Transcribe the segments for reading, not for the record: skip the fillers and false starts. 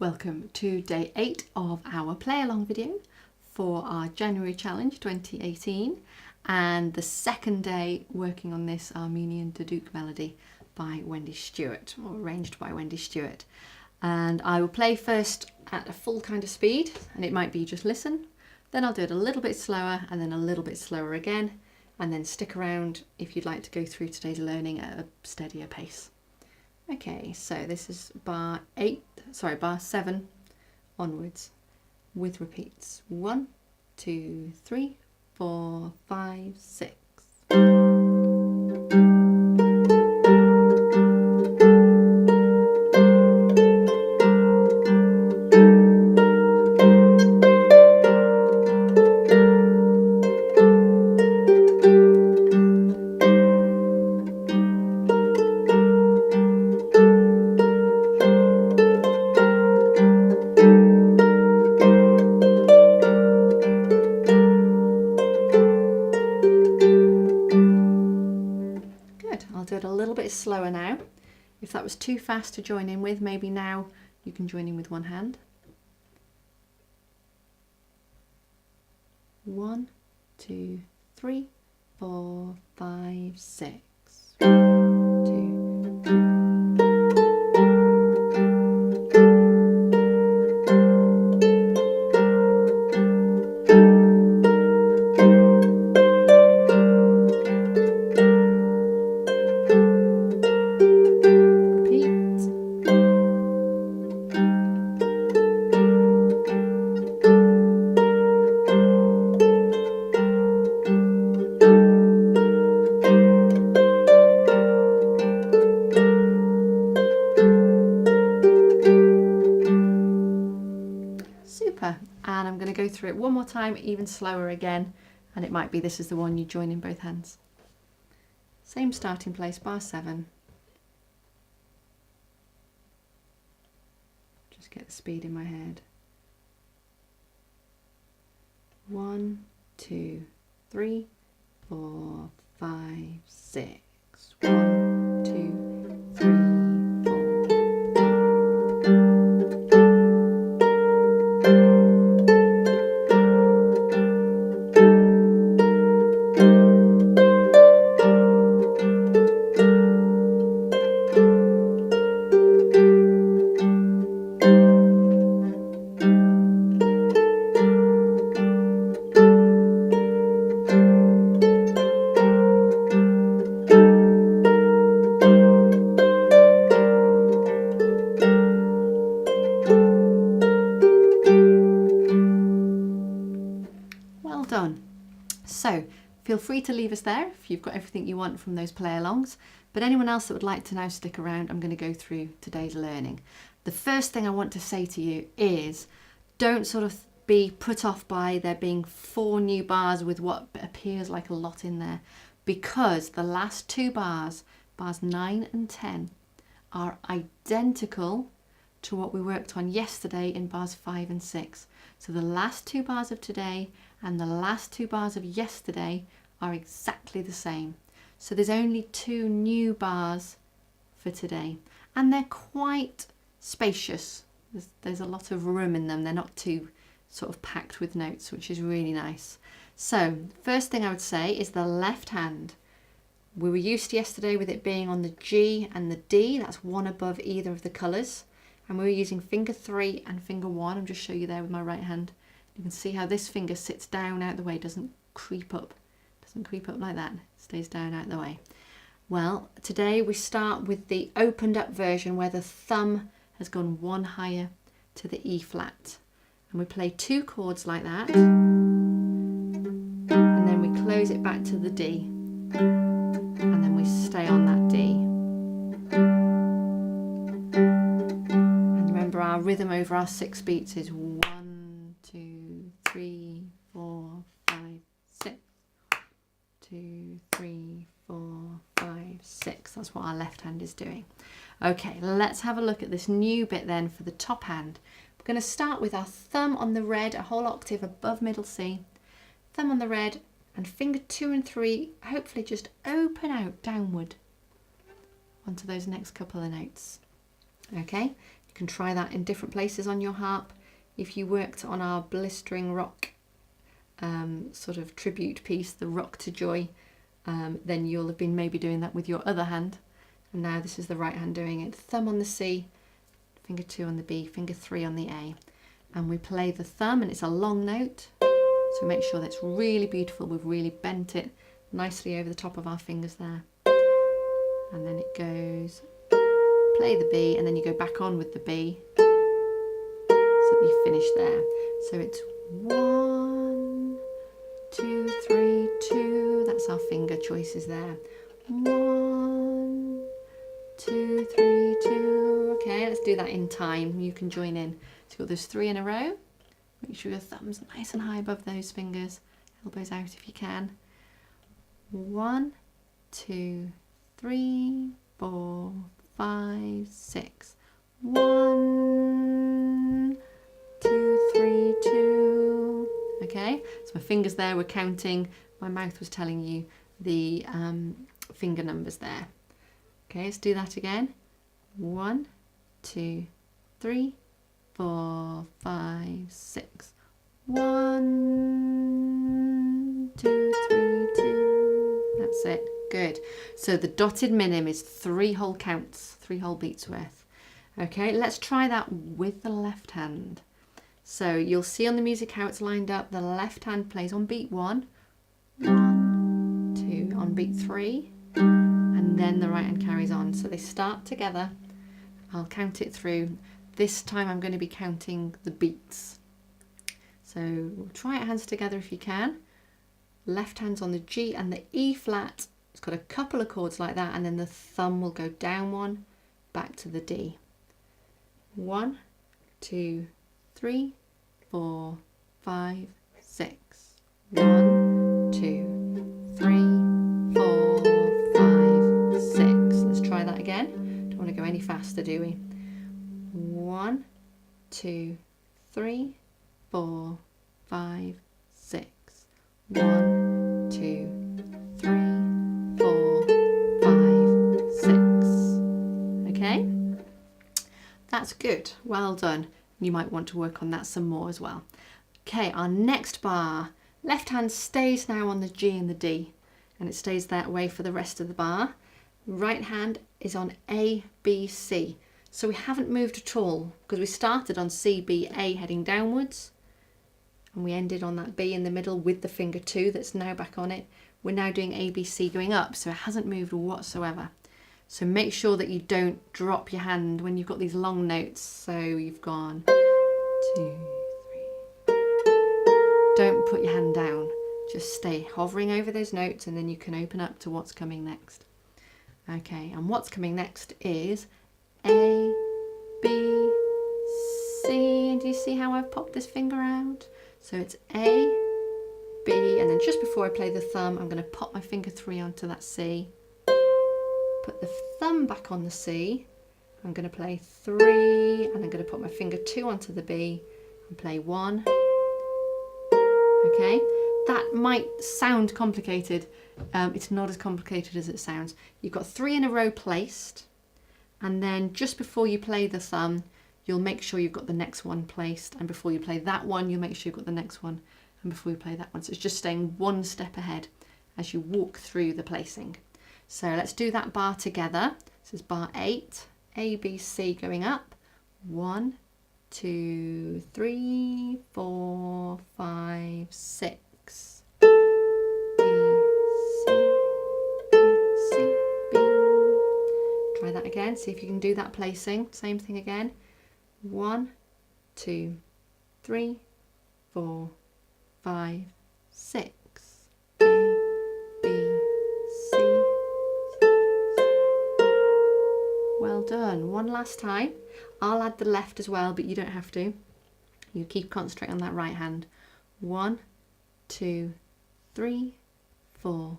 Welcome to day 8 of our play along video for our January challenge 2018 and the second day working on this Armenian Duduk melody by Wendy Stewart, or arranged by Wendy Stewart. And I will play first at a full kind of speed, and it might be just listen, then I'll do it a little bit slower and then a little bit slower again, and then stick around if you'd like to go through today's learning at a steadier pace. Okay, so this is bar 7 onwards with repeats. 1, 2, 3, 4, 5, 6. I'll do it a little bit slower now. If that was too fast to join in with, maybe now you can join in with one hand. 1, 2, 3, 4, 5, 6. 2, 3. Super, and I'm going to go through it one more time, even slower again, and it might be this is the one you join in both hands. Same starting place, bar 7. Just get the speed in my head. 1, 2, 3, 4, 5, 6. 1, 2, 3, 4. Well done. So feel free to leave us there if you've got everything you want from those play-alongs, but anyone else that would like to now stick around, I'm going to go through today's learning. The first thing I want to say to you is don't sort of be put off by there being 4 new bars with what appears like a lot in there, because the last 2 bars, bars 9 and 10, are identical to what we worked on yesterday in bars 5 and 6. So the last 2 bars of today and the last 2 bars of yesterday are exactly the same. So there's only 2 new bars for today, and they're quite spacious. There's a lot of room in them. They're not too sort of packed with notes, which is really nice. So first thing I would say is the left hand. We were used to yesterday with it being on the G and the D. That's one above either of the colours. And we were using finger 3 and finger 1. I'll just show you there with my right hand. You can see how this finger sits down out the way, doesn't creep up. Doesn't creep up like that, it stays down out the way. Well, today we start with the opened up version where the thumb has gone 1 higher to the E flat. And we play 2 chords like that. And then we close it back to the D. And then we stay on that D. Our rhythm over our 6 beats is 1, 2, 3, 4, 5, 6. 2, 3, 4, 5, 6. That's what our left hand is doing. Okay, let's have a look at this new bit then for the top hand. We're going to start with our thumb on the red, a whole octave above middle C. Thumb on the red, and finger 2 and 3 hopefully just open out downward onto those next couple of notes. Okay, You can try that in different places on your harp. If you worked on our Blistering Rock sort of tribute piece, the Rock to Joy, then you'll have been maybe doing that with your other hand. And now this is the right hand doing it. Thumb on the C, finger 2 on the B, finger 3 on the A. And we play the thumb, and it's a long note. So make sure that's really beautiful. We've really bent it nicely over the top of our fingers there. And then it goes, play the B, and then you go back on with the B. So that you finish there. So it's 1, 2, 3, 2. That's our finger choices there. 1, 2, 3, 2. Okay, let's do that in time. You can join in. So you've got those 3 in a row. Make sure your thumb's nice and high above those fingers. Elbows out if you can. 1, 2, 3, 4, 5, 6. 1, 2, 3, 2. Okay, so my fingers there were counting. My mouth was telling you the finger numbers there. Okay, let's do that again. 1, 2, 3, 4, 5, 6. 1, 2, 3, 2. That's it. Good. So the dotted minim is 3 whole counts, 3 whole beats worth. Okay, let's try that with the left hand. So you'll see on the music how it's lined up. The left hand plays on beat 1, 1, 2, on beat 3, and then the right hand carries on. So they start together. I'll count it through. This time I'm going to be counting the beats. So we'll try it hands together if you can. Left hand's on the G and the E flat. It's got a couple of chords like that, and then the thumb will go down 1, back to the D. 1, 2, 3, 4, 5, 6. 1, 2, 3, 4, 5, 6. Let's try that again. Don't want to go any faster, do we? 1, 2, 3, 4, 5, 6. 1, 2, 3, 4, 5, 6. Okay, that's good. Well done. You might want to work on that some more as well. Okay, our next bar. Left hand stays now on the G and the D, and it stays that way for the rest of the bar. Right hand is on A, B, C. So we haven't moved at all because we started on C, B, A heading downwards, and we ended on that B in the middle with the finger 2 that's now back on it. We're now doing A, B, C going up, so it hasn't moved whatsoever. So make sure that you don't drop your hand when you've got these long notes. So you've gone 2, 3. Don't put your hand down. Just stay hovering over those notes, and then you can open up to what's coming next. Okay, and what's coming next is A, B, C. And do you see how I've popped this finger out? So it's A, B, and then just before I play the thumb, I'm going to pop my finger 3 onto that C. Put the thumb back on the C. I'm going to play 3, and I'm going to put my finger 2 onto the B and play 1. Okay, that might sound complicated. It's not as complicated as it sounds. You've got 3 in a row placed, and then just before you play the thumb, you'll make sure you've got the next one placed, and before you play that one, you'll make sure you've got the next one, and before you play that one. So it's just staying one step ahead as you walk through the placing. So let's do that bar together. This is bar 8, A, B, C going up. 1, 2, 3, 4, 5, 6. B, C, B, C, B. Try that again, see if you can do that placing. Same thing again. 1, 2, 3, 4, 5, 6. A, B, C. Well done. One last time. I'll add the left as well, but you don't have to. You keep concentrating on that right hand. 1, 2, 3, 4,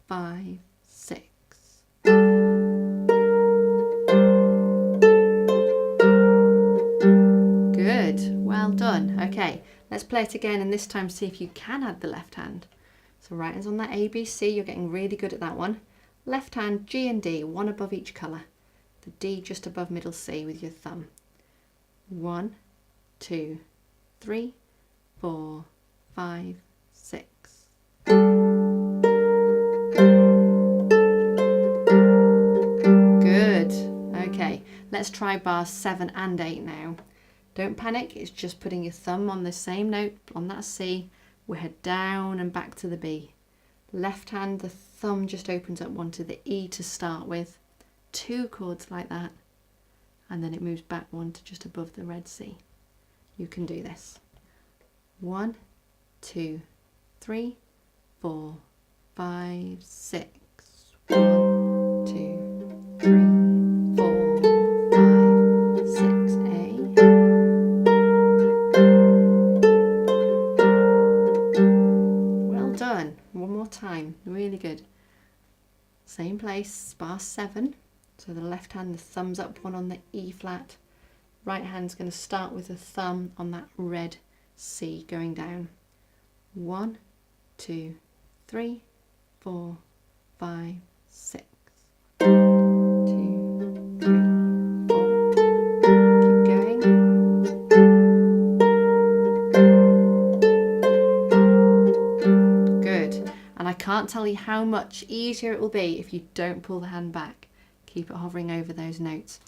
5, 6. Good. Well done. Okay, let's play it again, and this time see if you can add the left hand. So right hand's on that A, B, C. You're getting really good at that one. Left hand, G and D, one above each colour. The D just above middle C with your thumb. 1, 2, 3, 4, 5, 6. Good. Okay, let's try bars 7 and 8 now. Don't panic, it's just putting your thumb on the same note on that C. We'll head down and back to the B. Left hand, the thumb just opens up one to the E to start with. 2 chords like that. And then it moves back one to just above the red C. You can do this. 1, 2, 3, 4, 5, 6. 1, 2, 3, 4, 5, 6. A. Well done. One more time. Really good. Same place, bar 7. So the left hand, the thumb's up one on the E flat. Right hand's going to start with the thumb on that red C going down. 1, 2, 3, 4, 5, 6. 2, 3, 4. Keep going. Good. And I can't tell you how much easier it will be if you don't pull the hand back. Keep it hovering over those notes.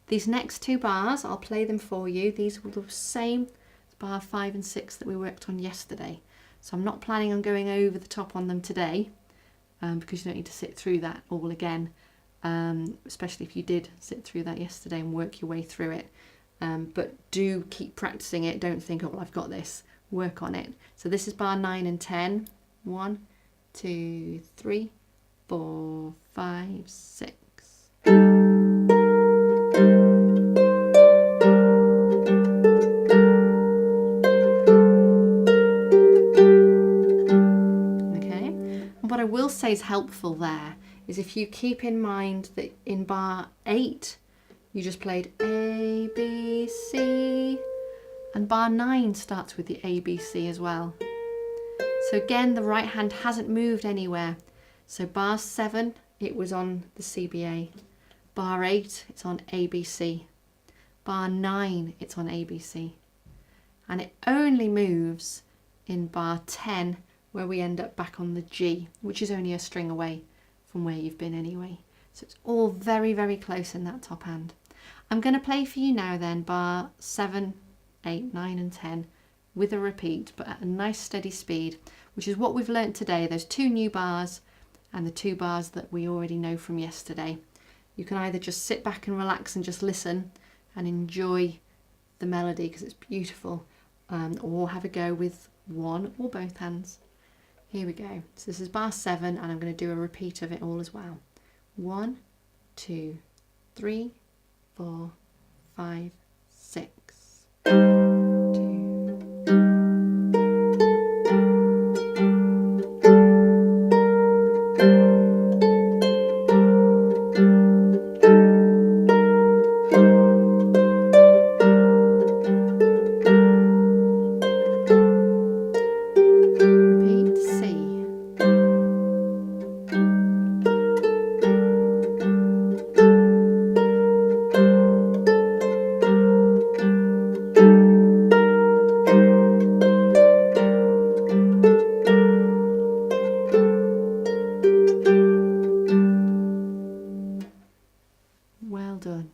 These next 2 bars, I'll play them for you. These are the same as bar 5 and 6 that we worked on yesterday. So I'm not planning on going over the top on them today because you don't need to sit through that all again, especially if you did sit through that yesterday and work your way through it. But do keep practicing it. Don't think, oh, well, I've got this. Work on it. So this is bar 9 and 10. 1, 2, 3, 4, 5, 6. What I will say is helpful there is if you keep in mind that in bar 8 you just played A, B, C, and bar 9 starts with the A, B, C as well. So again, the right hand hasn't moved anywhere. So bar 7, it was on the CBA. Bar 8, it's on ABC. Bar 9, it's on ABC. And it only moves in bar 10 where we end up back on the G, which is only a string away from where you've been anyway. So it's all very, very close in that top hand. I'm going to play for you now then bar 7, 8, 9 and 10 with a repeat, but at a nice steady speed, which is what we've learnt today, those 2 new bars and the 2 bars that we already know from yesterday. You can either just sit back and relax and just listen and enjoy the melody because it's beautiful, or have a go with one or both hands. Here we go. So this is bar 7 and I'm going to do a repeat of it all as well. 1, 2, 3, 4, 5, 6. 2. Well done.